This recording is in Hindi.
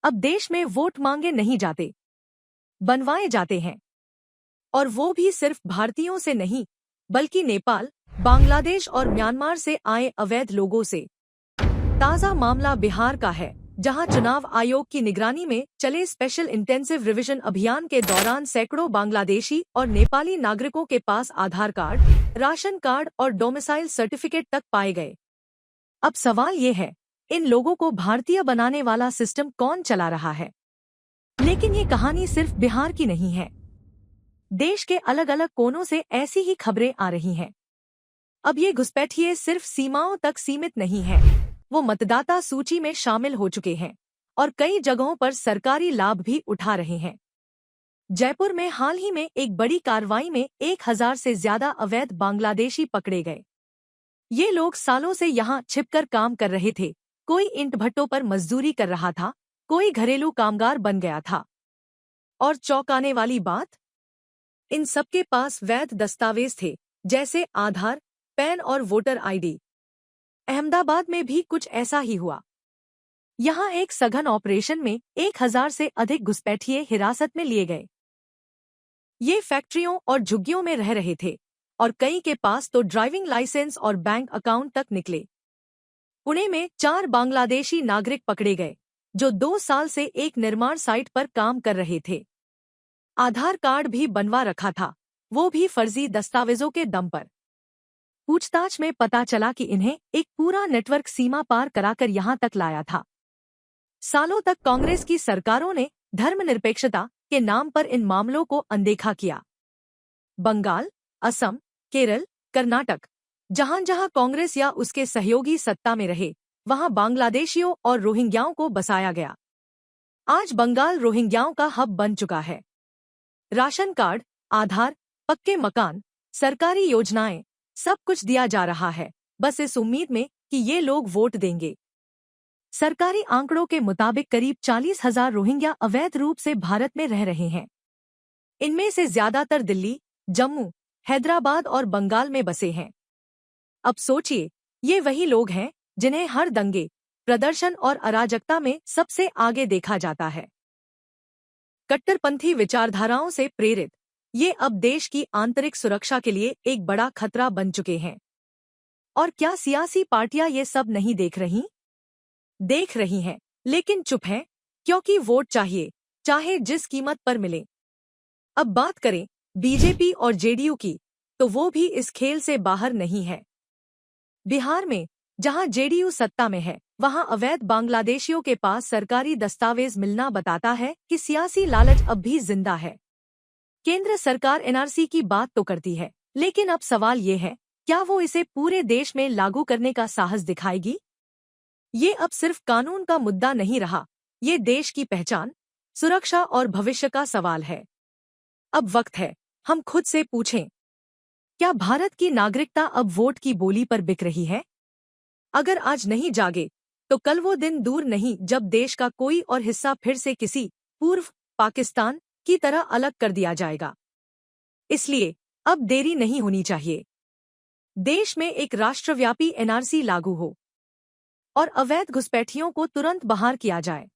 अब देश में वोट मांगे नहीं जाते, बनवाए जाते हैं। और वो भी सिर्फ भारतीयों से नहीं, बल्कि नेपाल, बांग्लादेश और म्यांमार से आए अवैध लोगों से। ताज़ा मामला बिहार का है, जहां चुनाव आयोग की निगरानी में चले स्पेशल इंटेंसिव रिवीजन अभियान के दौरान सैकड़ों बांग्लादेशी और नेपाली नागरिकों के पास आधार कार्ड, राशन कार्ड और डोमिसाइल सर्टिफिकेट तक पाए गए। अब सवाल ये है, इन लोगों को भारतीय बनाने वाला सिस्टम कौन चला रहा है? लेकिन ये कहानी सिर्फ बिहार की नहीं है। देश के अलग अलग कोनों से ऐसी ही खबरें आ रही हैं। अब ये घुसपैठिए सिर्फ सीमाओं तक सीमित नहीं है, वो मतदाता सूची में शामिल हो चुके हैं और कई जगहों पर सरकारी लाभ भी उठा रहे हैं। जयपुर में हाल ही में एक बड़ी कार्रवाई में 1000 से ज्यादा अवैध बांग्लादेशी पकड़े गए। ये लोग सालों से यहाँ छिपकर काम कर रहे थे। कोई ईंट भट्टों पर मजदूरी कर रहा था, कोई घरेलू कामगार बन गया था। और चौंकाने वाली बात, इन सबके पास वैध दस्तावेज थे, जैसे आधार, पैन और वोटर आईडी। अहमदाबाद में भी कुछ ऐसा ही हुआ। यहाँ एक सघन ऑपरेशन में 1000 से अधिक घुसपैठिए हिरासत में लिए गए। ये फैक्ट्रियों और झुग्गियों में रह रहे थे और कई के पास तो ड्राइविंग लाइसेंस और बैंक अकाउंट तक निकले। पुणे में 4 बांग्लादेशी नागरिक पकड़े गए, जो 2 साल से एक निर्माण साइट पर काम कर रहे थे। आधार कार्ड भी बनवा रखा था, वो भी फर्जी दस्तावेजों के दम पर। पूछताछ में पता चला कि इन्हें एक पूरा नेटवर्क सीमा पार कराकर यहां तक लाया था। सालों तक कांग्रेस की सरकारों ने धर्मनिरपेक्षता के नाम पर इन मामलों को अनदेखा किया। बंगाल, असम, केरल, कर्नाटक, जहां जहां कांग्रेस या उसके सहयोगी सत्ता में रहे, वहां बांग्लादेशियों और रोहिंग्याओं को बसाया गया। आज बंगाल रोहिंग्याओं का हब बन चुका है। राशन कार्ड, आधार, पक्के मकान, सरकारी योजनाएं, सब कुछ दिया जा रहा है, बस इस उम्मीद में कि ये लोग वोट देंगे। सरकारी आंकड़ों के मुताबिक करीब 40,000 रोहिंग्या अवैध रूप से भारत में रह रहे हैं। इनमें से ज्यादातर दिल्ली, जम्मू, हैदराबाद और बंगाल में बसे हैं। अब सोचिए, ये वही लोग हैं जिन्हें हर दंगे, प्रदर्शन और अराजकता में सबसे आगे देखा जाता है। कट्टरपंथी विचारधाराओं से प्रेरित ये अब देश की आंतरिक सुरक्षा के लिए एक बड़ा खतरा बन चुके हैं। और क्या सियासी पार्टियां ये सब नहीं देख रही? देख रही हैं, लेकिन चुप हैं, क्योंकि वोट चाहिए, चाहे जिस कीमत पर मिले। अब बात करें बीजेपी और जेडीयू की, तो वो भी इस खेल से बाहर नहीं है। बिहार में, जहां जेडीयू सत्ता में है, वहां अवैध बांग्लादेशियों के पास सरकारी दस्तावेज मिलना बताता है कि सियासी लालच अब भी जिंदा है। केंद्र सरकार एनआरसी की बात तो करती है, लेकिन अब सवाल ये है, क्या वो इसे पूरे देश में लागू करने का साहस दिखाएगी? ये अब सिर्फ कानून का मुद्दा नहीं रहा, ये देश की पहचान, सुरक्षा और भविष्य का सवाल है। अब वक्त है हम खुद से पूछें, क्या भारत की नागरिकता अब वोट की बोली पर बिक रही है? अगर आज नहीं जागे, तो कल वो दिन दूर नहीं जब देश का कोई और हिस्सा फिर से किसी पूर्व पाकिस्तान की तरह अलग कर दिया जाएगा। इसलिए अब देरी नहीं होनी चाहिए। देश में एक राष्ट्रव्यापी एनआरसी लागू हो और अवैध घुसपैठियों को तुरंत बाहर किया जाए।